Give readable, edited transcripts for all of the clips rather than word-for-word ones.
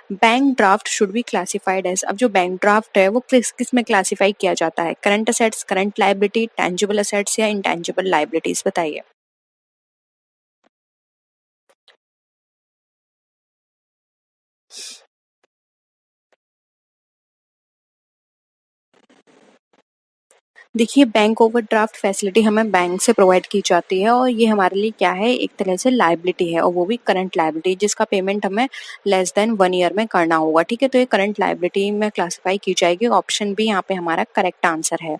Bank draft should be classified as, अब जो bank draft है वो किस किस में क्लासिफाई किया जाता है? Current assets, current liability, tangible assets या इंटेंजिबल लायबिलिटीज, बताइए। देखिए, बैंक ओवरड्राफ्ट फैसिलिटी हमें बैंक से प्रोवाइड की जाती है और ये हमारे लिए क्या है, एक तरह से लायबिलिटी है, और वो भी करंट लायबिलिटी, जिसका पेमेंट हमें लेस देन 1 ईयर में करना होगा। ठीक है, तो ये करंट लायबिलिटी में क्लासिफाई की जाएगी। ऑप्शन बी यहाँ पे हमारा करेक्ट आंसर है।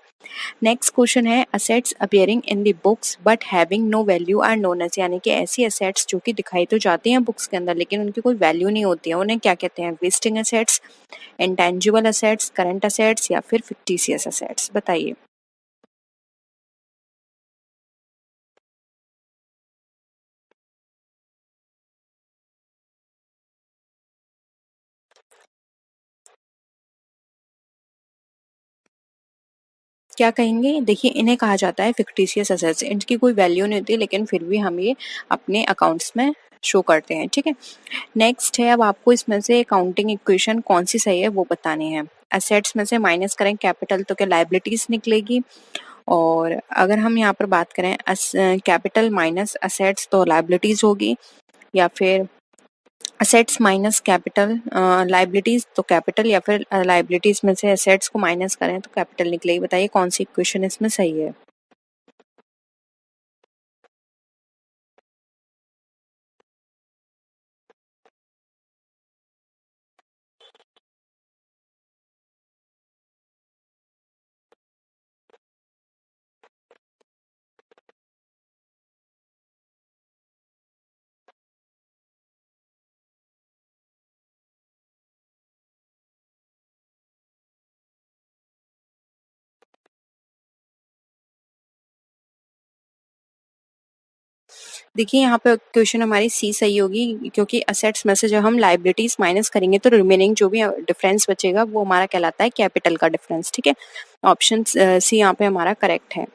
नेक्स्ट क्वेश्चन है, assets appearing in the books but having no value are known as, यानी कि ऐसी असेट्स जो कि दिखाई तो जाती हैं बुक्स के अंदर लेकिन उनकी कोई वैल्यू नहीं होती है, उन्हें क्या कहते हैं? Wasting assets, intangible assets, current assets या फिर फिक्टिशियस असेट्स, बताइए। क्या कहेंगे? देखिए, इन्हें कहा जाता है फिक्टिशियस असेट्स। इनकी कोई वैल्यू नहीं होती लेकिन फिर भी हम ये अपने अकाउंट्स में शो करते हैं। ठीक है, नेक्स्ट है, अब आपको इसमें से अकाउंटिंग इक्वेशन कौन सी सही है वो बतानी है। असेट्स में से माइनस करें कैपिटल तो क्या लायबिलिटीज निकलेगी, और अगर हम यहाँ पर बात करें कैपिटल माइनस असेट्स तो लायबिलिटीज होगी, या फिर असेट्स माइनस कैपिटल लायबिलिटीज तो कैपिटल, या फिर लायबिलिटीज में से असेट्स को माइनस करें तो कैपिटल निकलेगी। बताइए कौन सी इक्वेशन इसमें सही है। देखिए, यहाँ पे क्वेश्चन हमारी सी सही होगी, क्योंकि असेट्स में से जब हम लायबिलिटीज माइनस करेंगे तो रिमेनिंग जो भी डिफरेंस बचेगा वो हमारा कहलाता है कैपिटल का डिफरेंस। ठीक है, ऑप्शन सी यहाँ पे हमारा करेक्ट है।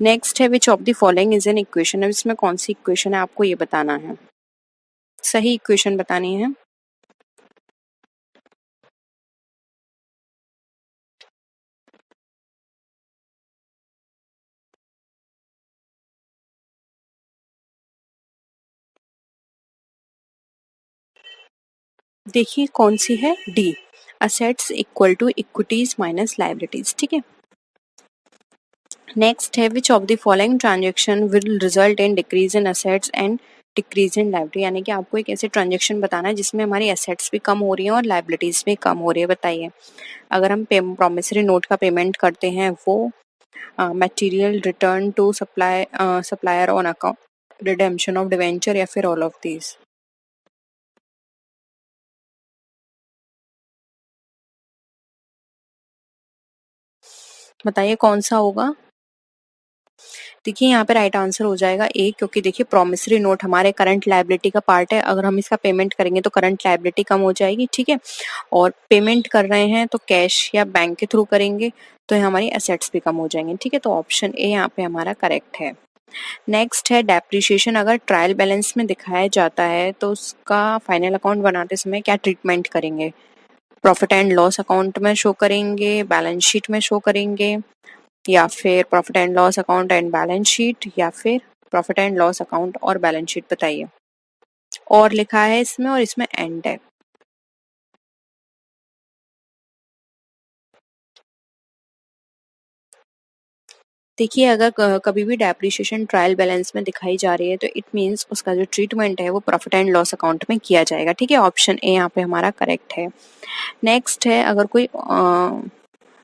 नेक्स्ट है, which of the following is an equation, अब इसमें कौन सी इक्वेशन है आपको ये बताना है, सही इक्वेशन बतानी है। देखिए कौन सी है, D, assets equal to equities minus liabilities. ठीक है, नेक्स्ट है, which of the following transaction will result in decrease in assets and decrease in liability, यानी कि आपको एक ऐसे ट्रांजेक्शन बताना है जिसमें हमारी असेट्स भी कम हो रही हैं और लायबिलिटीज भी कम हो रही है। बताइए, अगर हम प्रॉमिसरी नोट का पेमेंट करते हैं, वो material return to supplier on account, redemption of debenture, या फिर ऑल ऑफ दीज। बताइए कौन सा होगा। देखिए, यहाँ पे राइट आंसर हो जाएगा ए, क्योंकि देखिए प्रॉमिसरी नोट हमारे करंट लायबिलिटी का पार्ट है, अगर हम इसका पेमेंट करेंगे तो करंट लायबिलिटी कम हो जाएगी। ठीक है, और पेमेंट कर रहे हैं तो कैश या बैंक के थ्रू करेंगे तो हमारी एसेट्स भी कम हो जाएंगे। ठीक है, तो ऑप्शन ए यहाँ पे हमारा करेक्ट है। नेक्स्ट है, डेप्रिसिएशन अगर ट्रायल बैलेंस में दिखाया जाता है तो उसका फाइनल अकाउंट बनाते समय क्या ट्रीटमेंट करेंगे? प्रॉफिट एंड लॉस अकाउंट में शो करेंगे, बैलेंस शीट में शो करेंगे, या फिर profit and loss account and balance sheet, या फिर प्रॉफिट एंड लॉस अकाउंट और बैलेंस शीट, बताइए। और लिखा है इसमें और इसमें एंड है। देखिए, अगर कभी भी डेप्रिसिएशन ट्रायल बैलेंस में दिखाई जा रही है तो इट मींस उसका जो ट्रीटमेंट है वो प्रॉफिट एंड लॉस अकाउंट में किया जाएगा। ठीक है, ऑप्शन ए यहाँ पे हमारा करेक्ट है। नेक्स्ट है, अगर कोई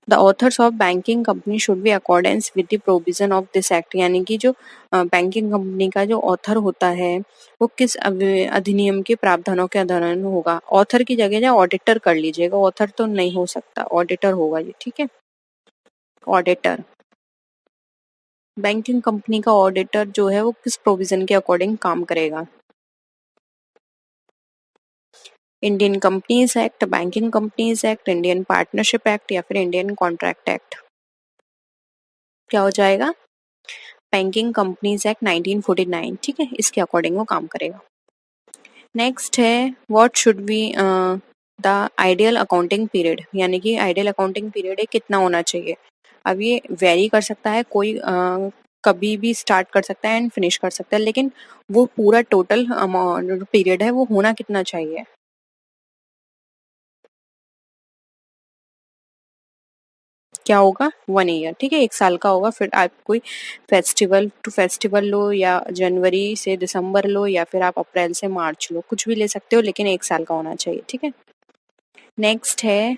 the author's of banking company should be accordance with the provision of this act, यानी कि जो बैंकिंग कंपनी का जो ऑथर होता है वो किस अधिनियम के प्रावधानों के अधीन होगा? ऑथर की जगह या ऑडिटर कर लीजिएगा, ऑथर तो नहीं हो सकता, ऑडिटर होगा ये। ठीक है, ऑडिटर, बैंकिंग कंपनी का ऑडिटर जो है वो किस प्रोविजन के अकॉर्डिंग काम करेगा? Indian companies act, banking companies act, Indian partnership act, या फिर इंडियन कॉन्ट्रैक्ट एक्ट, क्या हो जाएगा? Banking companies act 1949। ठीक है, इसके अकॉर्डिंग वो काम करेगा। नेक्स्ट है, what should be the ideal accounting period, यानी कि आइडियल अकाउंटिंग पीरियड है कितना होना चाहिए। अब ये वेरी कर सकता है, कोई कभी भी स्टार्ट कर सकता है एंड फिनिश कर सकता है, लेकिन वो पूरा टोटल अमाउंट पीरियड है वो होना कितना चाहिए। क्या होगा, 1 ईयर, ठीक है, 1 साल का होगा। फिर आप कोई फेस्टिवल टू फेस्टिवल लो, या जनवरी से दिसंबर लो, या फिर आप अप्रैल से मार्च लो, कुछ भी ले सकते हो, लेकिन 1 साल का होना चाहिए, ठीक है। नेक्स्ट है,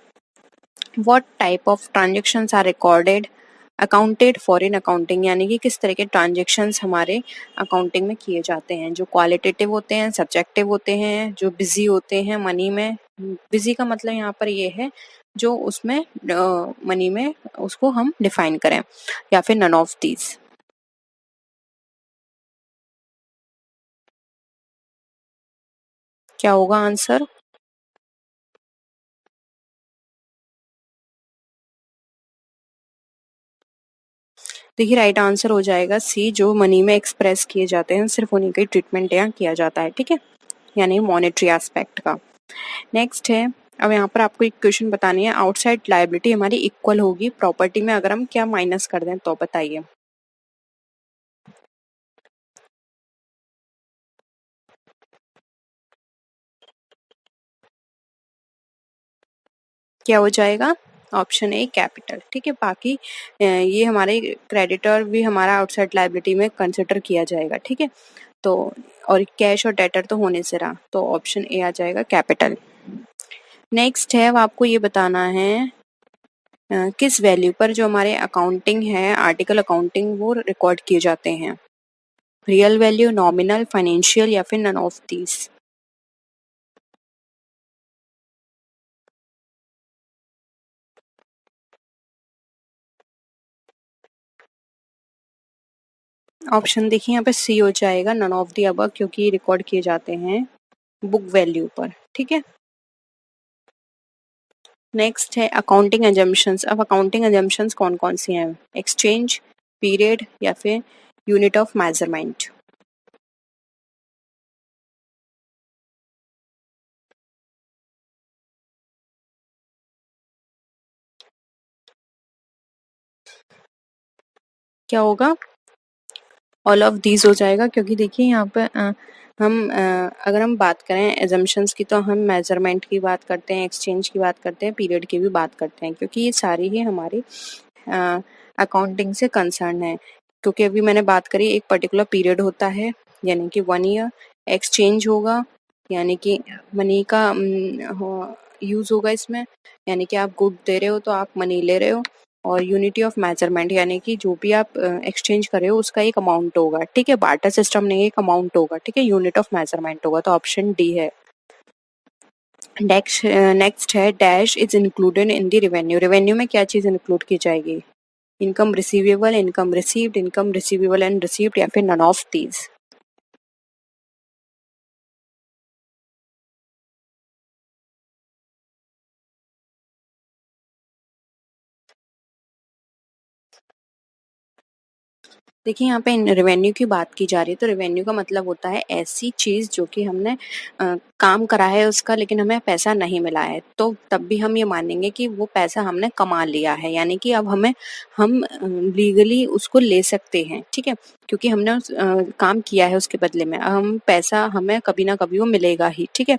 what type of transactions are recorded accounted for in accounting, यानी कि किस तरह के ट्रांजेक्शन्स हमारे अकाउंटिंग में किए जाते हैं, जो क्वालिटेटिव होते हैं, सब्जेक्टिव होते हैं, जो बिजी होते हैं मनी में। बिजी का मतलब यहाँ पर ये है जो उसमें मनी में उसको हम डिफाइन करें, या फिर नन ऑफ दीज। क्या होगा आंसर। देखिए राइट आंसर हो जाएगा सी, जो मनी में एक्सप्रेस किए जाते हैं सिर्फ उन्हीं का ट्रीटमेंट यहाँ किया जाता है, ठीक है, यानी मॉनेटरी एस्पेक्ट का। नेक्स्ट है, अब यहाँ पर आपको एक क्वेश्चन बतानी है, आउटसाइड लायबिलिटी हमारी इक्वल होगी प्रॉपर्टी में अगर हम क्या माइनस कर दें, तो बताइए। क्या हो जाएगा, ऑप्शन ए कैपिटल, ठीक है। बाकी ये हमारे क्रेडिटर भी हमारा आउटसाइड लायबिलिटी में कंसिडर किया जाएगा, ठीक है। तो और कैश और डेटर तो होने से रहा, तो ऑप्शन ए आ जाएगा कैपिटल। नेक्स्ट है, अब आपको ये बताना है किस वैल्यू पर जो हमारे अकाउंटिंग है, आर्टिकल अकाउंटिंग, वो रिकॉर्ड किए जाते हैं, रियल वैल्यू, नॉमिनल, फाइनेंशियल, या फिर नन ऑफ दीज। ऑप्शन देखिए यहाँ पे सी हो जाएगा, नन ऑफ दी अबव, क्योंकि ये रिकॉर्ड किए जाते हैं बुक वैल्यू पर, ठीक है। नेक्स्ट है अकाउंटिंग एजम्पशंस। अब अकाउंटिंग एजम्पशंस कौन कौन सी हैं, एक्सचेंज, पीरियड, या फिर यूनिट ऑफ मेजरमेंट। क्या होगा, ऑल ऑफ दीज हो जाएगा, क्योंकि देखिए यहाँ पे अगर हम बात करें एजम्पशंस की, तो हम मेजरमेंट की बात करते हैं, एक्सचेंज की बात करते हैं, पीरियड की भी बात करते हैं, क्योंकि ये सारी ही हमारी अकाउंटिंग से कंसर्न है। क्योंकि अभी मैंने बात करी, एक पर्टिकुलर पीरियड होता है यानी कि 1 ईयर, एक्सचेंज होगा यानी कि मनी का यूज होगा इसमें, यानी कि आप गुड दे रहे हो तो आप मनी ले रहे हो, और यूनिटी ऑफ मेजरमेंट यानी कि जो भी आप एक्सचेंज कर रहे हो उसका एक अमाउंट होगा, ठीक है, बार्टर सिस्टम नहीं, एक अमाउंट होगा, ठीक है, यूनिट ऑफ मेजरमेंट होगा, तो ऑप्शन डी है। नेक्स्ट है, dash is included in the revenue, revenue में क्या चीज इंक्लूड की जाएगी, income receivable, income received, income receivable and received, या फिर नन ऑफ दीज। देखिए यहाँ पे रेवेन्यू की बात की जा रही है, तो रेवेन्यू का मतलब होता है ऐसी चीज जो कि हमने काम करा है उसका, लेकिन हमें पैसा नहीं मिला है, तो तब भी हम ये मानेंगे कि वो पैसा हमने कमा लिया है, यानी कि अब हम लीगली उसको ले सकते हैं, ठीक है, क्योंकि हमने काम किया है उसके बदले में, हम पैसा हमें कभी ना कभी वो मिलेगा ही, ठीक है।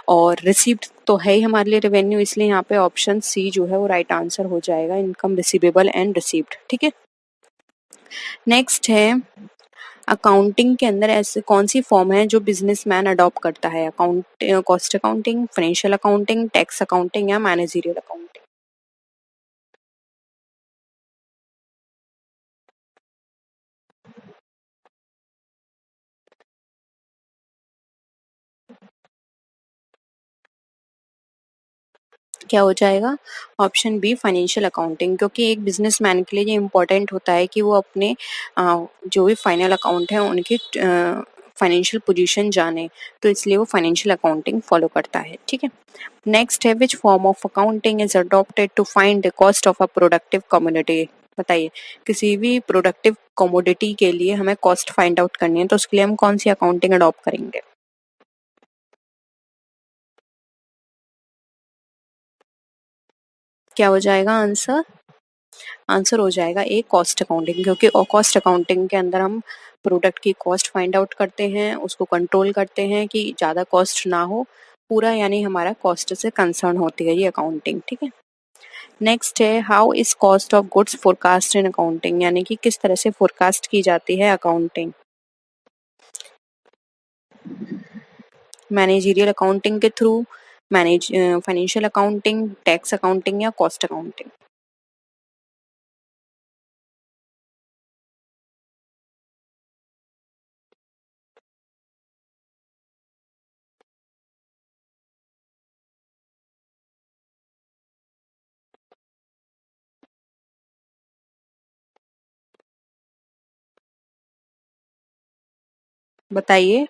और रिसीव्ड तो है ही हमारे लिए रेवेन्यू, इसलिए यहाँ पे ऑप्शन सी जो है वो राइट आंसर हो जाएगा, इनकम रिसीवेबल एंड रिसीव्ड, ठीक है। नेक्स्ट है, अकाउंटिंग के अंदर ऐसे कौन सी फॉर्म है जो बिजनेसमैन अडॉप्ट करता है, account, cost accounting, financial accounting, tax accounting, या मैनेजरियल अकाउंटिंग। क्या हो जाएगा, ऑप्शन बी फाइनेंशियल अकाउंटिंग, क्योंकि एक बिजनेसमैन के लिए ये इम्पोर्टेंट होता है कि वो अपने जो भी फाइनल अकाउंट है उनकी फाइनेंशियल पोजीशन जाने, तो इसलिए वो फाइनेंशियल अकाउंटिंग फॉलो करता है, ठीक है। नेक्स्ट है, which form of accounting is adopted to find the cost of a productive community. बताइए, किसी भी प्रोडक्टिव कमोडिटी के लिए हमें कॉस्ट फाइंड आउट करनी है, तो उसके लिए हम कौन सी अकाउंटिंग अडॉप्ट करेंगे। क्या हो जाएगा आंसर? आंसर हो जाएगा ए कॉस्ट अकाउंटिंग, क्योंकि कॉस्ट अकाउंटिंग के अंदर हम प्रोडक्ट की कॉस्ट फाइंड आउट करते हैं, उसको कंट्रोल करते हैं कि ज़्यादा कॉस्ट ना हो, पूरा यानी हमारा कॉस्ट से कंसर्न होती है ये अकाउंटिंग, ठीक है। नेक्स्ट है how is cost of goods forecast in accounting, यानी कि किस तरह से फोरकास्ट की जाती है अकाउंटिंग। मैनेजरियल अकाउंटिंग के through, manage financial accounting, tax accounting या कॉस्ट अकाउंटिंग। बताइए।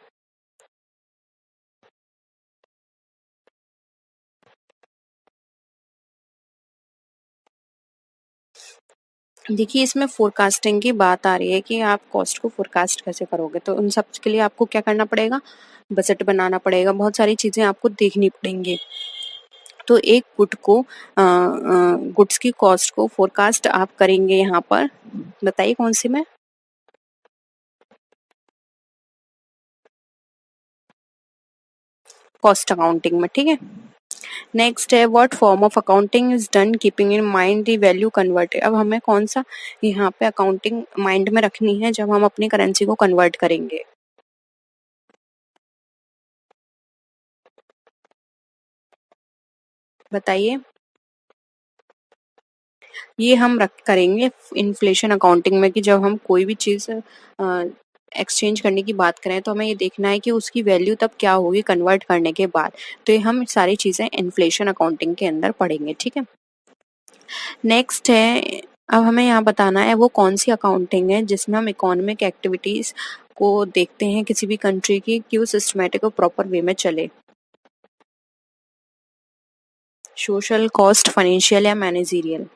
देखिए इसमें फोरकास्टिंग की बात आ रही है कि आप कॉस्ट को फोरकास्ट कैसे करोगे, तो उन सब के लिए आपको क्या करना पड़ेगा, बजट बनाना पड़ेगा, बहुत सारी चीजें आपको देखनी पड़ेंगी। तो एक गुड्स की कॉस्ट को फोरकास्ट आप करेंगे यहाँ पर, बताइए कौन सी में। कॉस्ट अकाउंटिंग में, ठीक है। नेक्स्ट है what form of accounting is done keeping in mind the value converted, अब हमें कौन सा यहाँ पे अकाउंटिंग माइंड में रखनी है जब हम अपनी करेंसी को कन्वर्ट करेंगे। बताइए। ये हम रख करेंगे इन्फ्लेशन अकाउंटिंग में कि जब हम कोई भी चीज़ एक्सचेंज करने की बात करें तो हमें ये देखना है कि उसकी वैल्यू तब क्या होगी कन्वर्ट करने के बाद। तो ये हम सारी चीज़ें इन्फ्लेशन अकाउंटिंग के अंदर पढ़ेंगे, ठीक है। नेक्स्ट है, अब हमें यहाँ बताना है वो कौन सी अकाउंटिंग है जिसमें हम इकोनॉमिक एक्टिविटीज को देखते हैं किसी भी कंट्री की कि वो सिस्टमेटिक और प्रॉपर वे में चले। सोशल, कॉस्ट, फाइनेंशियल या मैनेजरियल।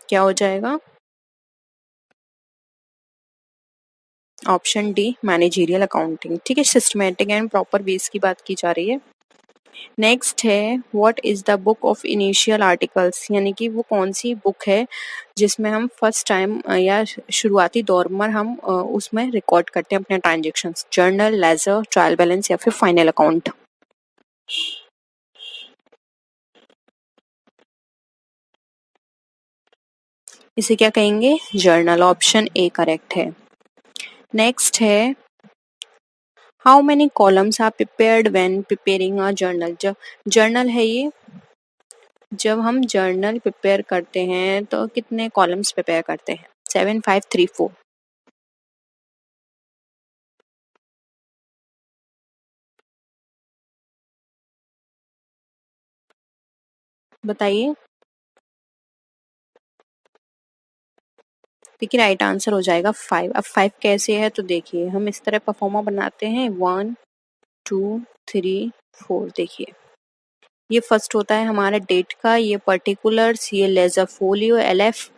क्या हो जाएगा? ऑप्शन डी मैनेजरियल अकाउंटिंग, ठीक है। सिस्टमेटिक एंड प्रॉपर बेस की बात की जा रही है। नेक्स्ट है what is the book of initial articles, यानी कि वो कौन सी बुक है जिसमें हम फर्स्ट टाइम या शुरुआती दौर में हम उसमें रिकॉर्ड करते हैं अपने transactions. Journal, ledger, trial balance या फिर फाइनल अकाउंट। इसे क्या कहेंगे? जर्नल। ऑप्शन ए करेक्ट है। नेक्स्ट है how many columns are prepared when preparing a journal, जब जर्नल है ये, जब हम जर्नल प्रिपेयर करते हैं तो कितने कॉलम्स प्रिपेयर करते हैं? 7, 5, 3, 4। बताइए। देखिए राइट आंसर हो जाएगा 5। अब 5 कैसे है तो देखिए हम इस तरह परफॉर्मा बनाते हैं 1, 2, 3, 4। देखिए ये फर्स्ट होता है हमारा डेट का, ये पर्टिकुलर्स, ये लेजर फोलियो LF,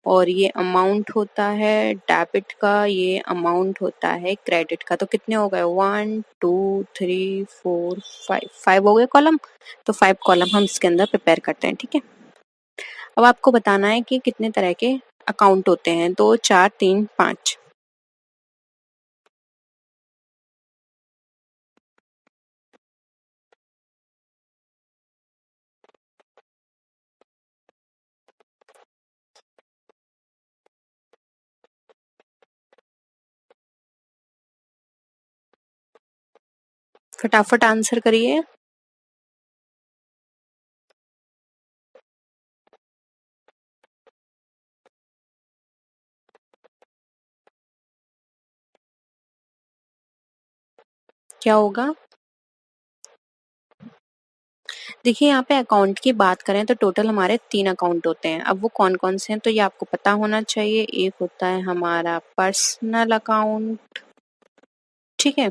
और ये अमाउंट होता है डेबिट का, ये अमाउंट होता है क्रेडिट का। तो कितने हो गए? 1, 2, 3, 4, 5। 5 हो गए कॉलम। तो 5 कॉलम हम इसके अंदर प्रिपेयर करते हैं, ठीक है। अब आपको बताना है कि कितने तरह के अकाउंट होते हैं, 2, 4, 3, 5। फटाफट आंसर करिए। क्या होगा? देखिए यहाँ पे अकाउंट की बात करें तो टोटल हमारे 3 अकाउंट होते हैं। अब वो कौन-कौन से हैं तो ये आपको पता होना चाहिए। एक होता है हमारा पर्सनल अकाउंट, ठीक है।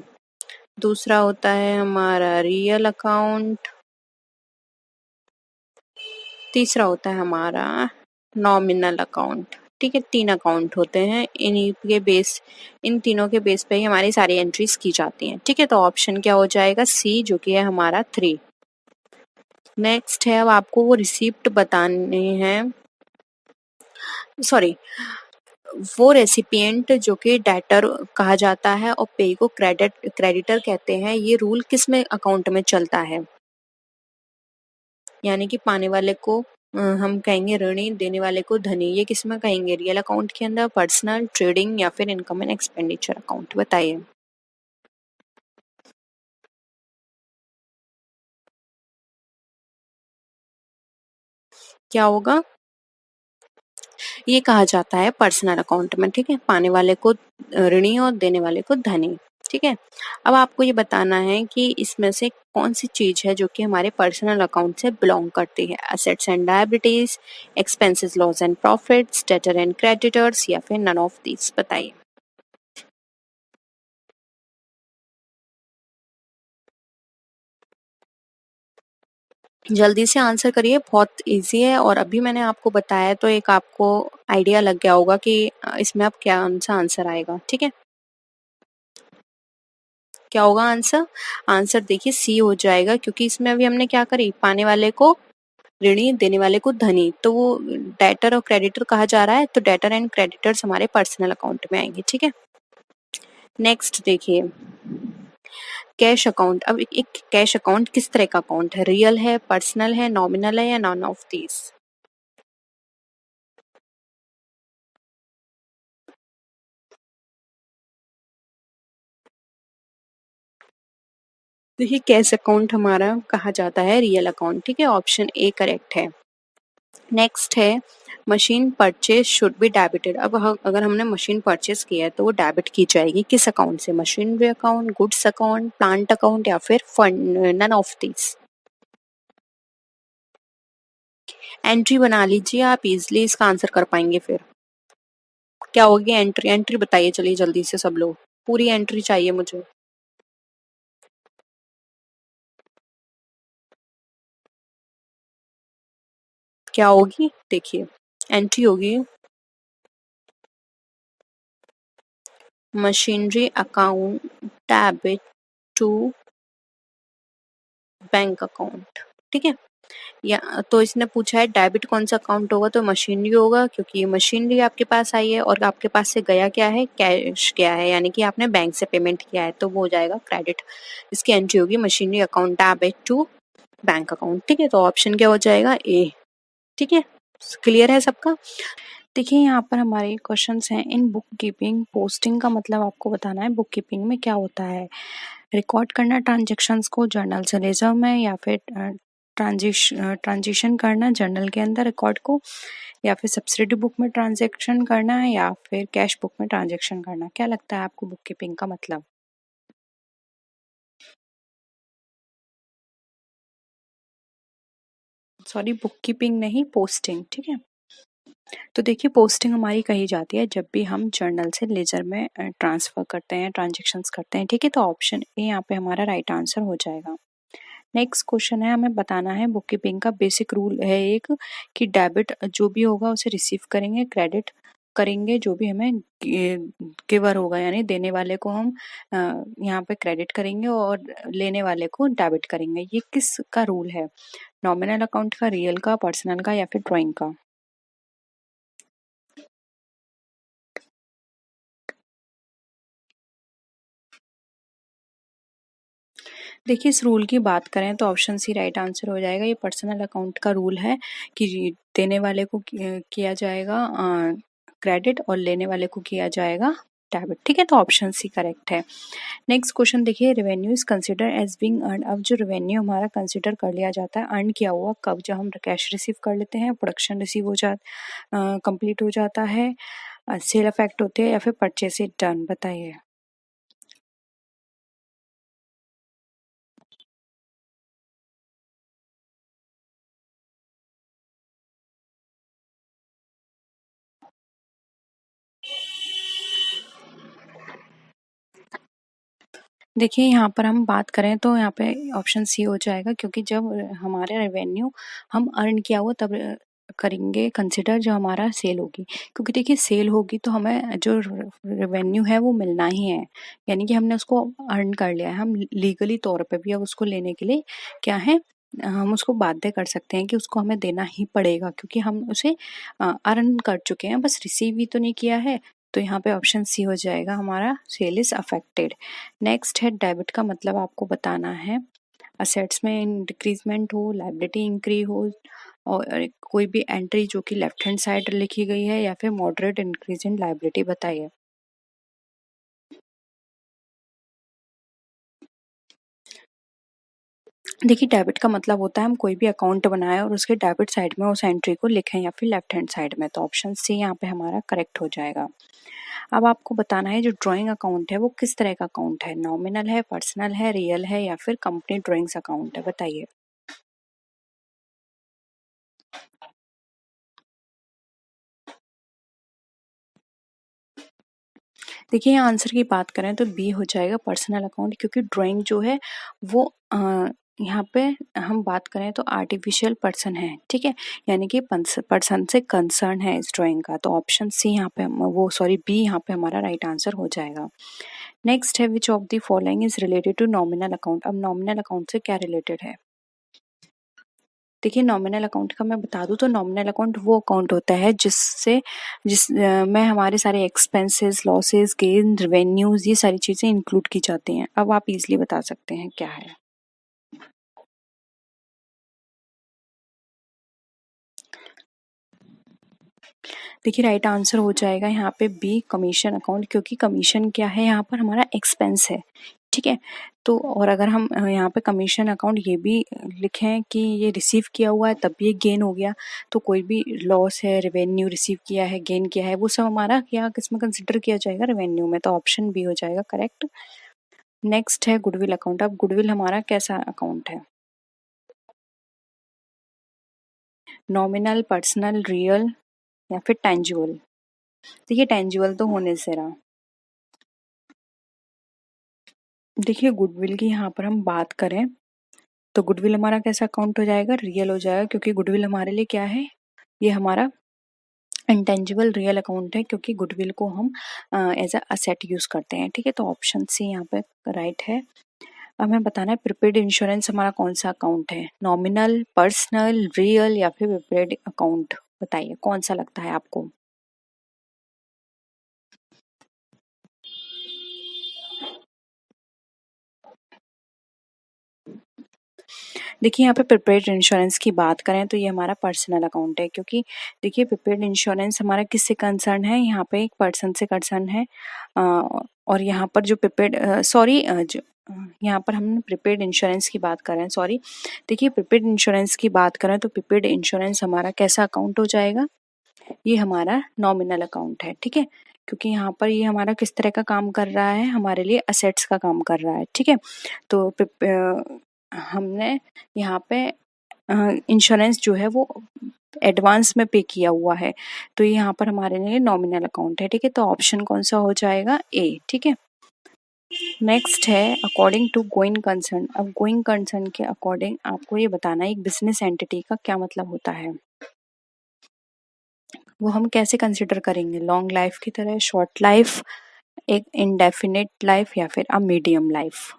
दूसरा होता है हमारा रियल अकाउंट। तीसरा होता है हमारा नॉमिनल अकाउंट, ठीक है, 3 अकाउंट होते हैं, इन तीनों के बेस पे ही हमारी सारी एंट्रीज की जाती हैं। ठीक है, तो ऑप्शन क्या हो जाएगा? सी, जो कि है हमारा 3। नेक्स्ट है, अब आपको वो रिसिप्ट बतानी है, सॉरी, वो रेसिपिएंट जो कि डेटर कहा जाता है और पे को क्रेडिटर कहते हैं, ये रूल किस में अकाउंट में चलता है? यानी कि पाने वाले को हम कहेंगे ऋणी, देने वाले को धनी, ये किस में कहेंगे? रियल अकाउंट के अंदर, पर्सनल, ट्रेडिंग या फिर इनकम एंड एक्सपेंडिचर अकाउंट? बताइए। क्या होगा? ये कहा जाता है पर्सनल अकाउंट में। ठीक है, पाने वाले को ऋणी और देने वाले को धनी। ठीक है, अब आपको ये बताना है कि इसमें से कौन सी चीज है जो कि हमारे पर्सनल अकाउंट से बिलोंग करती है? Assets and liabilities, expenses, loss and profits, debtor and creditors या फिर नन ऑफ दीज? बताइए। जल्दी से आंसर करिए, बहुत इजी है और अभी मैंने आपको बताया तो एक आपको आइडिया लग गया होगा कि इसमें अब क्या सा आंसर आएगा। ठीक है, क्या होगा आंसर? आंसर देखिए सी हो जाएगा, क्योंकि इसमें अभी हमने क्या करी, पाने वाले को ऋणी, देने वाले को धनी, तो वो डेटर और क्रेडिटर कहा जा रहा है, तो डेटर एंड क्रेडिटर्स हमारे पर्सनल अकाउंट में आएंगे। ठीक है, नेक्स्ट देखिए, कैश अकाउंट। अब एक कैश अकाउंट किस तरह का अकाउंट है? रियल है, पर्सनल है, नॉमिनल है या नॉन ऑफ दीज? देखिए, कैश अकाउंट हमारा कहा जाता है रियल अकाउंट। ठीक है, ऑप्शन ए करेक्ट है। नेक्स्ट है, machine purchase should be debited. अब अगर हमने मशीन परचेज किया है तो वो डेबिट की जाएगी किस अकाउंट से? Machinery account, goods account, plant account या फिर fund, none of this? Entry बना लीजिए, आप इजिली इसका आंसर कर पाएंगे। फिर क्या होगी एंट्री? एंट्री बताइए चलिए जल्दी से सब लोग, पूरी एंट्री चाहिए मुझे। क्या होगी? देखिए, एंट्री होगी machinery account debit to bank account. ठीक है, या तो इसने पूछा है डेबिट कौन सा अकाउंट होगा, तो मशीनरी होगा, क्योंकि ये मशीनरी आपके पास आई है और आपके पास से गया क्या है? कैश गया है, यानी कि आपने बैंक से पेमेंट किया है, तो वो हो जाएगा क्रेडिट। इसकी एंट्री होगी machinery account debit to bank account. ठीक है, तो ऑप्शन क्या हो जाएगा? ए। ठीक है, क्लियर है सबका? देखिए, यहाँ पर हमारे क्वेश्चंस हैं, इन बुक कीपिंग पोस्टिंग का मतलब आपको बताना है बुक कीपिंग में क्या होता है। रिकॉर्ड करना ट्रांजेक्शन्स को जर्नल से लेजर में, या फिर ट्रांजिशन करना जर्नल के अंदर रिकॉर्ड को, या फिर सब्सिडी बुक में ट्रांजेक्शन करना है, या फिर कैश बुक में ट्रांजेक्शन करना? क्या लगता है आपको बुक कीपिंग का मतलब? सॉरी, बुक कीपिंग नहीं, पोस्टिंग। ठीक है, तो देखिए, पोस्टिंग हमारी कही जाती है जब भी हम जर्नल से लेजर में ट्रांसफर करते हैं, ट्रांजेक्शन्स करते हैं। ठीक है, तो ऑप्शन ए यहाँ पे हमारा राइट आंसर हो जाएगा। नेक्स्ट क्वेश्चन है, हमें बताना है बुक कीपिंग का बेसिक रूल है एक, कि डेबिट जो भी होगा उसे रिसीव करेंगे, क्रेडिट करेंगे जो भी हमें गिवर होगा, यानी देने वाले को हम यहाँ पे क्रेडिट करेंगे और लेने वाले को डेबिट करेंगे। ये किस का रूल है? नॉमिनल अकाउंट का, रियल का, पर्सनल का या फिर ड्राइंग का? देखिए, इस रूल की बात करें तो ऑप्शन सी राइट आंसर हो जाएगा। ये पर्सनल अकाउंट का रूल है कि देने वाले को किया जाएगा क्रेडिट और लेने वाले को किया जाएगा डेबिट। ठीक है, तो ऑप्शन सी करेक्ट है। नेक्स्ट क्वेश्चन देखिए, revenue is consider as being earn. अब जो रेवेन्यू हमारा कंसिडर कर लिया जाता है अर्न किया हुआ कब? जब हम कैश रिसीव कर लेते हैं, प्रोडक्शन रिसीव हो कंप्लीट हो जाता है, सेल इफेक्ट होते हैं, या फिर परचेस इट डन? बताइए। देखिए, यहाँ पर हम बात करें तो यहाँ पे ऑप्शन सी हो जाएगा, क्योंकि जब हमारा रेवेन्यू हम अर्न किया हुआ तब करेंगे कंसिडर जो हमारा सेल होगी, क्योंकि देखिए सेल होगी तो हमें जो रेवेन्यू है वो मिलना ही है, यानी कि हमने उसको अर्न कर लिया है। हम लीगली तौर पे भी अब उसको लेने के लिए क्या है, हम उसको बाध्य कर सकते हैं कि उसको हमें देना ही पड़ेगा, क्योंकि हम उसे अर्न कर चुके हैं, बस रिसीव ही तो नहीं किया है। तो यहाँ पे ऑप्शन सी हो जाएगा हमारा, सेल इज अफेक्टेड। नेक्स्ट है डेबिट का मतलब आपको बताना है असेट्स में डिक्रीजमेंट हो, लायबिलिटी इंक्री हो, और कोई भी एंट्री जो कि लेफ्ट हैंड साइड लिखी गई है, या फिर मॉडरेट इंक्रीज इन लायबिलिटी बताइए। देखिए डेबिट का मतलब होता है हम कोई भी अकाउंट बनाए और उसके डेबिट साइड में उस एंट्री को लिखें या फिर लेफ्ट हैंड साइड में, तो ऑप्शन सी यहाँ पे हमारा करेक्ट हो जाएगा। अब आपको बताना है जो ड्राइंग अकाउंट है वो किस तरह का अकाउंट है, नॉमिनल है, पर्सनल है, रियल है, या फिर कंपनी ड्राइंग्स अकाउंट है, बताइए। देखिए यहाँ आंसर की बात करें तो बी हो जाएगा, पर्सनल अकाउंट, क्योंकि ड्राइंग जो है वो यहाँ पे हम बात करें तो आर्टिफिशियल पर्सन है, ठीक है, यानी कि पर्सन से कंसर्न है इस ड्राइंग का, तो ऑप्शन सी यहाँ पे वो सॉरी बी यहाँ पे हमारा राइट आंसर हो जाएगा। नेक्स्ट है which of the following is related to nominal account. अब नॉमिनल अकाउंट से क्या रिलेटेड है, देखिए नॉमिनल अकाउंट का मैं बता दूं तो नॉमिनल अकाउंट वो अकाउंट होता है जिस में हमारे सारे एक्सपेंसेस, लॉसेस, गेन, रेवेन्यूज, ये सारी चीजें इंक्लूड की जाती हैं। अब आप इजीली बता सकते हैं क्या है। देखिए राइट आंसर हो जाएगा यहाँ पे बी, कमीशन अकाउंट, क्योंकि कमीशन क्या है यहाँ पर हमारा एक्सपेंस है, ठीक है। तो और अगर हम यहाँ पे कमीशन अकाउंट ये भी लिखें कि ये रिसीव किया हुआ है तब भी ये गेन हो गया, तो कोई भी लॉस है, रेवेन्यू रिसीव किया है, गेन किया है, वो सब हमारा क्या किसमें कंसिडर किया जाएगा, रेवेन्यू में, तो ऑप्शन बी हो जाएगा करेक्ट। नेक्स्ट है गुडविल अकाउंट। अब गुडविल हमारा कैसा अकाउंट है, नॉमिनल, पर्सनल, रियल, या फिर टेंजिबल। देखिए टेंजिबल तो होने से रहा। देखिए गुडविल की यहाँ पर हम बात करें तो गुडविल हमारा कैसा अकाउंट हो जाएगा, रियल हो जाएगा, क्योंकि गुडविल हमारे लिए क्या है, ये हमारा इंटेंजिबल रियल अकाउंट है, क्योंकि गुडविल को हम एज अ असेट यूज करते हैं, ठीक है, तो ऑप्शन सी यहाँ पे राइट है। अब हमें बताना है प्रीपेड इंश्योरेंस हमारा कौन सा अकाउंट है, नॉमिनल, पर्सनल, रियल, या फिर प्रीपेड अकाउंट, बताइए कौन सा लगता है आपको। देखिए यहाँ पे प्रीपेड इंश्योरेंस की बात करें तो ये हमारा पर्सनल अकाउंट है, क्योंकि देखिए प्रीपेड इंश्योरेंस हमारा किससे कंसर्न है, यहाँ पे एक पर्सन से कंसर्न है, और यहाँ पर जो प्रीपेड सॉरी जो यहाँ पर हम प्रीपेड इंश्योरेंस की बात कर रहे हैं, सॉरी। देखिए प्रीपेड इंश्योरेंस की बात करें तो प्रीपेड इंश्योरेंस हमारा कैसा अकाउंट हो जाएगा, ये हमारा नॉमिनल अकाउंट है, ठीक है, क्योंकि यहाँ पर ये हमारा किस तरह का काम कर रहा है, हमारे लिए असेट्स का काम कर रहा है, ठीक है। तो हमने यहाँ पे इंश्योरेंस जो है वो एडवांस में पे किया हुआ है, तो ये यहाँ पर हमारे लिए नॉमिनल अकाउंट है, ठीक है, तो ऑप्शन कौन सा हो जाएगा, ए, ठीक है। नेक्स्ट है अकॉर्डिंग टू गोइंग कंसर्न। अब गोइंग कंसर्न के अकॉर्डिंग आपको ये बताना है एक बिजनेस एंटिटी का क्या मतलब होता है, वो हम कैसे कंसिडर करेंगे, लॉन्ग लाइफ की तरह, शॉर्ट लाइफ, एक इंडेफिनिट लाइफ, या फिर अ मीडियम लाइफ।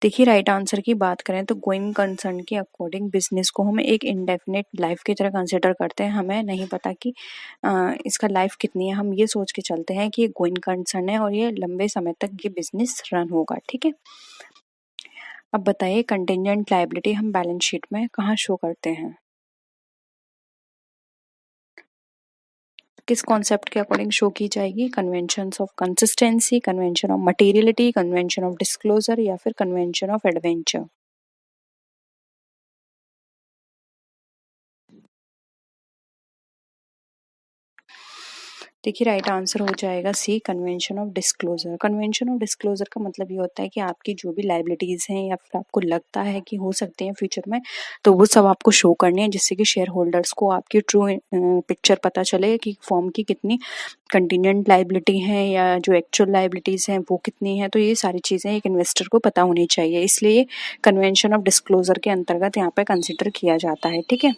देखिए राइट आंसर की बात करें तो गोइंग कंसर्न के अकॉर्डिंग बिजनेस को हम एक इंडेफिनिट लाइफ की तरह कंसिडर करते हैं, हमें नहीं पता कि इसका लाइफ कितनी है, हम ये सोच के चलते हैं कि ये गोइंग कंसर्न है और ये लंबे समय तक ये बिजनेस रन होगा, ठीक है। अब बताइए कंटिजेंट लायबिलिटी हम बैलेंस शीट में कहाँ शो करते हैं, किस कॉन्सेप्ट के अकॉर्डिंग शो की जाएगी, convention of consistency, convention of materiality, convention of disclosure, या फिर कन्वेंशन ऑफ एडवेंचर। देखिए राइट आंसर हो जाएगा C, convention of disclosure. Convention of disclosure का मतलब ये होता है कि आपकी जो भी लाइबिलिटीज हैं या फिर आपको लगता है कि हो सकते हैं फ्यूचर में, तो वो सब आपको शो करने हैं, जिससे कि शेयर होल्डर्स को आपकी ट्रू पिक्चर पता चले कि फर्म की कितनी कंटिजेंट लाइबिलिटी है या जो एक्चुअल लाइबिलिटीज हैं वो कितनी है। तो ये सारी चीज़ें एक इन्वेस्टर को पता होनी चाहिए, इसलिए कन्वेंशन ऑफ डिस्क्लोजर के अंतर्गत यहाँ पे कंसिडर किया जाता है। ठीक है,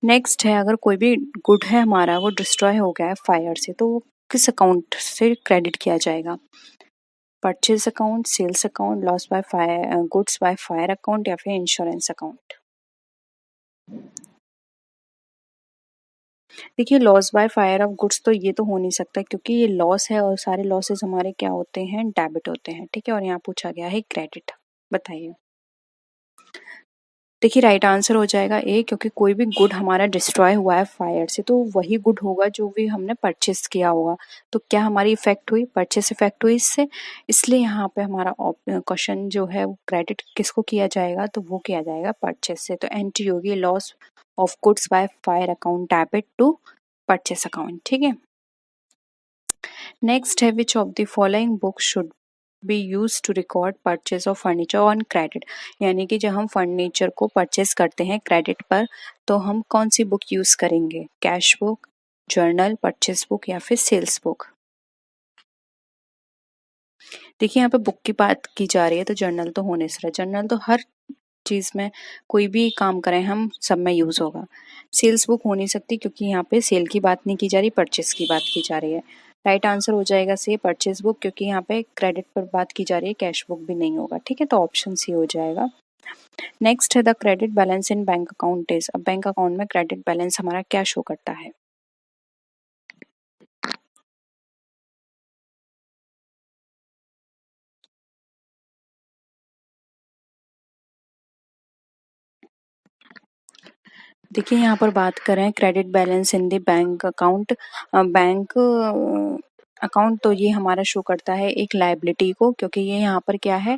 नेक्स्ट है, अगर कोई भी गुड है हमारा वो डिस्ट्रॉय हो गया है फायर से, तो वो किस अकाउंट से क्रेडिट किया जाएगा? Purchase account, sales account, loss by fire, goods by fire account या फिर इंश्योरेंस अकाउंट? देखिए loss by fire of goods तो ये तो हो नहीं सकता, क्योंकि ये लॉस है और सारे लॉसेस हमारे क्या होते हैं, डेबिट होते हैं। ठीक है, और यहाँ पूछा गया है क्रेडिट। बताइए। देखिए राइट आंसर हो जाएगा ए, क्योंकि कोई भी गुड हमारा डिस्ट्रॉय हुआ है फायर से, तो वही गुड होगा जो भी हमने परचेस किया होगा। तो क्या हमारी इफेक्ट हुई, परचेस इफेक्ट हुई इससे, इसलिए यहाँ पे हमारा क्वेश्चन जो है वो क्रेडिट किसको किया जाएगा, तो वो किया जाएगा परचेस से। तो एंट्री होगी loss of goods by fire account debit to purchase account. ठीक है, नेक्स्ट है, which of the following book should be use to record purchase of furniture on credit? यानी कि जब हम फर्नीचर को परचेज करते हैं क्रेडिट पर, तो हम कौन सी बुक यूज करेंगे? Cash book, journal, purchase book या फिर सेल्स बुक? देखिए यहाँ पे बुक की बात की जा रही है, तो जर्नल तो होने से, जर्नल तो हर चीज में, कोई भी काम करें हम सब में यूज होगा। सेल्स बुक हो नहीं सकती, क्योंकि यहाँ पे सेल की बात नहीं की जा रही, परचेस की बात की जा रही है। राइट आंसर हो जाएगा सी, परचेस बुक, क्योंकि यहाँ पे क्रेडिट पर बात की जा रही है, कैश बुक भी नहीं होगा। ठीक है, तो ऑप्शन सी हो जाएगा। नेक्स्ट है, the credit balance in bank account is. अब बैंक अकाउंट में क्रेडिट बैलेंस हमारा क्या शो करता है? देखिए यहाँ पर बात करें credit balance in the bank account, bank account, तो ये हमारा शो करता है एक लायबिलिटी को, क्योंकि ये यहाँ पर क्या है,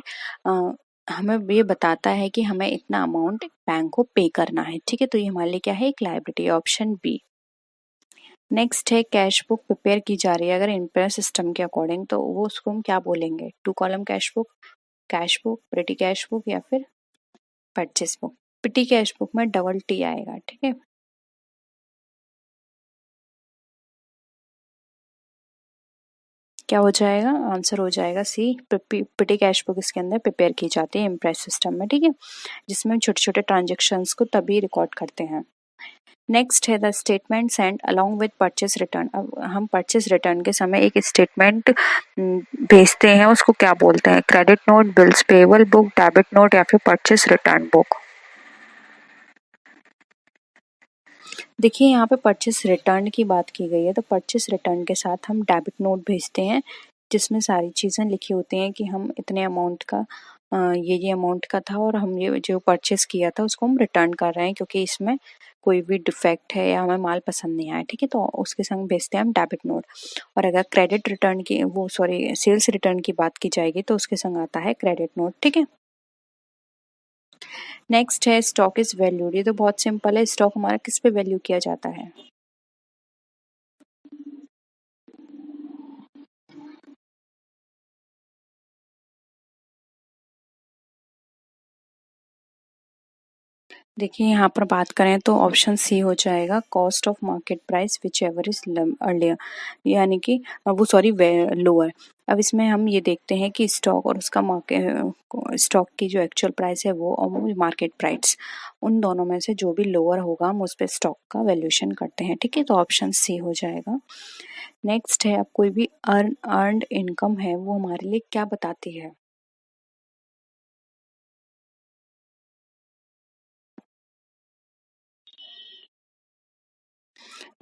हमें ये बताता है कि हमें इतना अमाउंट बैंक को पे करना है। ठीक है, तो ये हमारे लिए क्या है, एक लायबिलिटी, ऑप्शन बी। नेक्स्ट है, कैश बुक प्रिपेयर की जा रही है अगर इम्प्रेस सिस्टम के अकॉर्डिंग, तो वो उसको हम क्या बोलेंगे? Two column cash book, cash book, petty cash book या फिर purchase book? Petty cash book में डबल टी आएगा। ठीक है, क्या हो जाएगा? आंसर हो जाएगा सी, पेटी कैश बुक इसके अंदर प्रिपेयर की जाती है इम्प्रेस सिस्टम में। ठीक है, जिसमें छोटे छोटे ट्रांजेक्शन्स को तभी रिकॉर्ड करते हैं। नेक्स्ट है, the statement send along with purchase return. अब हम परचेस रिटर्न के समय एक स्टेटमेंट भेजते हैं, उसको क्या बोलते हैं? Credit note, bills payable book, debit note या फिर परचेस रिटर्न बुक? देखिए यहाँ पे परचेस रिटर्न की बात की गई है, तो परचेस रिटर्न के साथ हम डेबिट नोट भेजते हैं, जिसमें सारी चीज़ें लिखी होती हैं कि हम इतने अमाउंट का, ये अमाउंट का था और हम ये जो परचेस किया था उसको हम रिटर्न कर रहे हैं, क्योंकि इसमें कोई भी डिफेक्ट है या हमें माल पसंद नहीं आया। ठीक है, तो उसके संग भेजते हैं हम डेबिट नोट। और अगर क्रेडिट रिटर्न की, वो सॉरी सेल्स रिटर्न की बात की जाएगी, तो उसके संग आता है क्रेडिट नोट। ठीक है, नेक्स्ट है, स्टॉक इज वैल्यूड। ये तो बहुत सिंपल है, स्टॉक हमारा किस पे वैल्यू किया जाता है? देखिए यहाँ पर बात करें तो ऑप्शन सी हो जाएगा, cost of market price which ever is earlier, यानी कि वो सॉरी लोअर। अब इसमें हम ये देखते हैं कि स्टॉक और उसका मार्केट, स्टॉक की जो एक्चुअल प्राइस है वो और मार्केट प्राइस, उन दोनों में से जो भी लोअर होगा हम उस पर स्टॉक का वैल्यूएशन करते हैं। ठीक है, तो ऑप्शन सी हो जाएगा। नेक्स्ट है, अब कोई भी अर्नड इनकम है वो हमारे लिए क्या बताती है?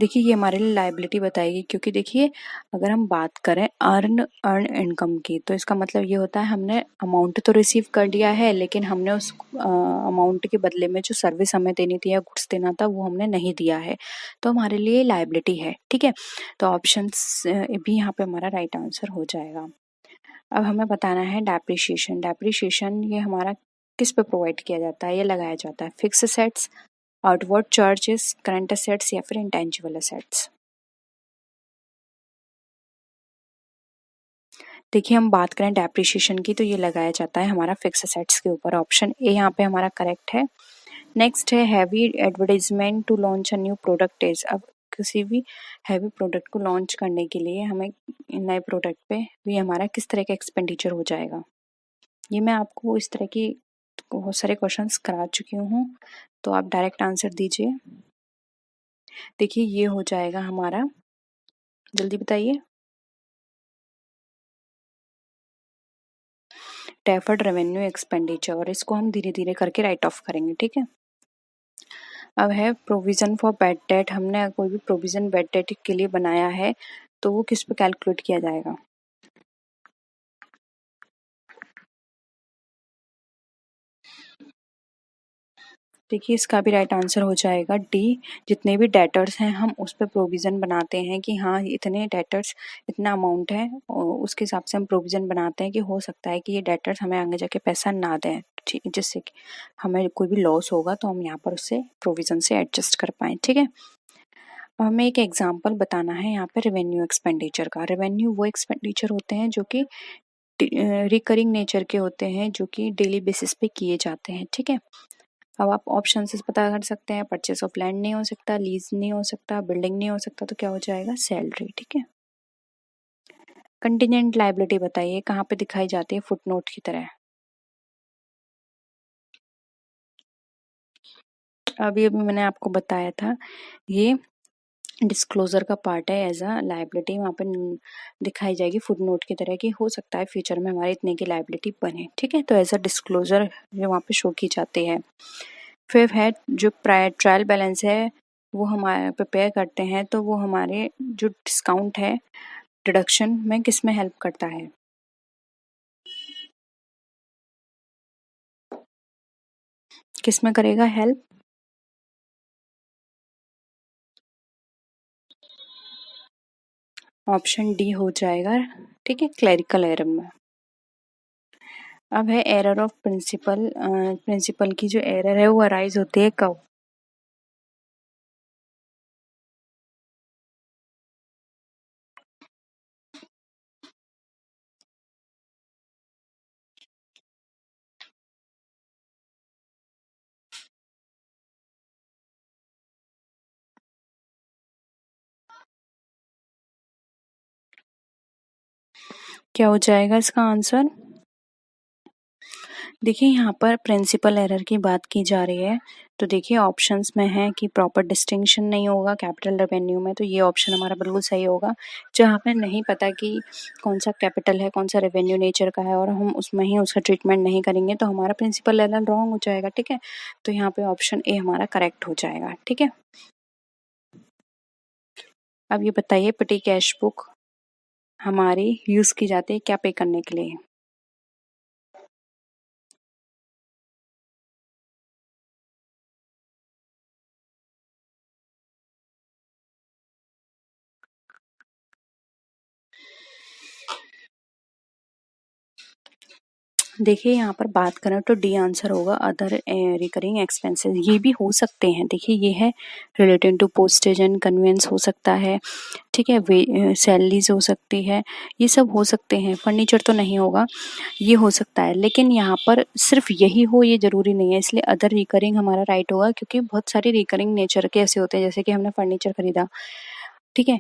देखिए ये हमारे लिए लायबिलिटी बताएगी, क्योंकि देखिए अगर हम बात करें अर्न इनकम की, तो इसका मतलब ये होता है हमने अमाउंट तो रिसीव कर लिया है, लेकिन हमने उस अमाउंट के बदले में जो सर्विस हमें देनी थी या गुड्स देना था वो हमने नहीं दिया है, तो हमारे लिए लायबिलिटी है। ठीक है, तो ऑप्शन भी यहाँ पे हमारा राइट आंसर हो जाएगा। अब हमें बताना है डेप्रिशिएशन। डेप्रिशिएशन ये हमारा किस पे प्रोवाइड किया जाता है, ये लगाया जाता है? Fix assets, outward charges, current assets या फिर इंटेंजिबल असेट्स? देखिए हम बात करें डेप्रिसिएशन की तो ये लगाया जाता है हमारा फिक्स असेट्स के ऊपर। ऑप्शन ए यहाँ पे हमारा करेक्ट है। नेक्स्ट है heavy advertisement to launch a new product is. अब किसी भी हैवी प्रोडक्ट को लॉन्च करने के लिए हमें नए प्रोडक्ट पे भी हमारा किस तरह का एक्सपेंडिचर हो जाएगा। ये मैं आपको इस तरह की बहुत सारे क्वेश्चंस करा चुकी हूँ, तो आप डायरेक्ट आंसर दीजिए। देखिए ये हो जाएगा हमारा, जल्दी बताइए, डेफर्ड रेवेन्यू एक्सपेंडिचर, और इसको हम धीरे धीरे करके राइट ऑफ करेंगे, ठीक है। अब है प्रोविजन फॉर बैड डेट। हमने कोई भी प्रोविजन बैड डेट के लिए बनाया है तो वो किस पे कैलकुलेट किया जाएगा। देखिए इसका भी राइट आंसर हो जाएगा डी। जितने भी डेटर्स हैं हम उस पर प्रोविज़न बनाते हैं कि हाँ इतने डेटर्स, इतना अमाउंट है, और उसके हिसाब से हम प्रोविज़न बनाते हैं कि हो सकता है कि ये डेटर्स हमें आगे जाके पैसा ना दें, ठीक, जिससे कि हमें कोई भी लॉस होगा तो हम यहाँ पर उससे प्रोविज़न से एडजस्ट कर पाएँ, ठीक है। अब हमें एक एग्जाम्पल बताना है यहाँ पे रेवेन्यू एक्सपेंडिचर का। रेवेन्यू वो एक्सपेंडिचर होते हैं जो कि रिकरिंग नेचर के होते हैं, जो कि डेली बेसिस पे किए जाते हैं, ठीक है। अब आप ऑप्शन से पता कर सकते हैं, परचेस ऑफ लैंड नहीं हो सकता, लीज नहीं हो सकता, बिल्डिंग नहीं हो सकता, तो क्या हो जाएगा, सैलरी, ठीक है। कंटिजेंट लायबिलिटी बताइए कहाँ पे दिखाई जाती है, फुटनोट की तरह। अभी अभी मैंने आपको बताया था, ये डिस्क्लोजर का पार्ट है एज अ लायबिलिटी, वहाँ पे दिखाई जाएगी फुटनोट की तरह, कि हो सकता है फ्यूचर में हमारे इतने की लायबिलिटी बने, ठीक है। तो एज अ डिस्क्लोजर जो वहाँ पे शो की जाती है। फिर है जो प्रायर ट्रायल बैलेंस है वो हमारे प्रिपेयर करते हैं, तो वो हमारे जो डिस्काउंट है डिडक्शन में किस में हेल्प करता है। किस में करेगा हेल्प। ऑप्शन डी हो जाएगा, ठीक है, क्लरिकल एरर में। अब है एरर ऑफ प्रिंसिपल। प्रिंसिपल की जो एरर है वो अराइज होती है कब। क्या हो जाएगा इसका आंसर। देखिए यहाँ पर प्रिंसिपल एरर की बात की जा रही है, तो देखिए ऑप्शंस में है कि प्रॉपर डिस्टिंक्शन नहीं होगा कैपिटल रेवेन्यू में, तो ये ऑप्शन हमारा बिल्कुल सही होगा। जहाँ पे नहीं पता कि कौन सा कैपिटल है कौन सा रेवेन्यू नेचर का है और हम उसमें ही उसका ट्रीटमेंट नहीं करेंगे तो हमारा प्रिंसिपल एरर रॉन्ग हो जाएगा, ठीक है। तो यहाँ पे ऑप्शन ए हमारा करेक्ट हो जाएगा, ठीक है। अब ये बताइए पेटी कैश बुक हमारी यूज की जाती है क्या पे करने के लिए। देखिए यहाँ पर बात करें तो डी आंसर होगा, अदर रिकरिंग एक्सपेंसेस। ये भी हो सकते हैं, देखिए ये है related to postage and conveyance हो सकता है, ठीक है, सैलरीज हो सकती है, ये सब हो सकते हैं। फर्नीचर तो नहीं होगा, ये हो सकता है, लेकिन यहाँ पर सिर्फ यही हो ये जरूरी नहीं है, इसलिए अदर रिकरिंग हमारा राइट होगा, क्योंकि बहुत सारे रिकरिंग नेचर के ऐसे होते हैं, जैसे कि हमने फर्नीचर खरीदा, ठीक है,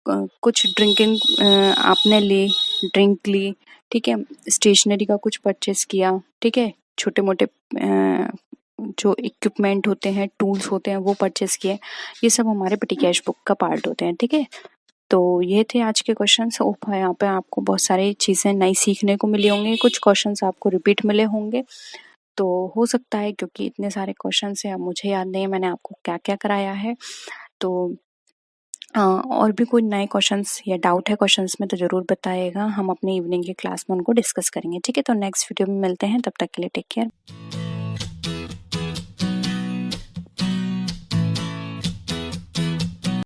कुछ ड्रिंकिंग आपने ली, ड्रिंक ली, ठीक है, स्टेशनरी का कुछ परचेस किया, ठीक है, छोटे मोटे जो इक्विपमेंट होते हैं, टूल्स होते हैं, वो परचेस किए, ये सब हमारे पेटी कैश बुक का पार्ट होते हैं, ठीक है। तो ये थे आज के क्वेश्चंस। होप यहाँ पे आपको बहुत सारी चीज़ें नई सीखने को मिली होंगी, कुछ क्वेश्चंस आपको रिपीट मिले होंगे, तो हो सकता है, क्योंकि इतने सारे क्वेश्चन है अब मुझे याद नहीं है मैंने आपको क्या क्या कराया है। तो और भी कोई नए क्वेश्चंस या डाउट है क्वेश्चंस में तो ज़रूर बताइएगा, हम अपने इवनिंग की क्लास में उनको डिस्कस करेंगे, ठीक है। तो नेक्स्ट वीडियो में मिलते हैं, तब तक के लिए टेक केयर।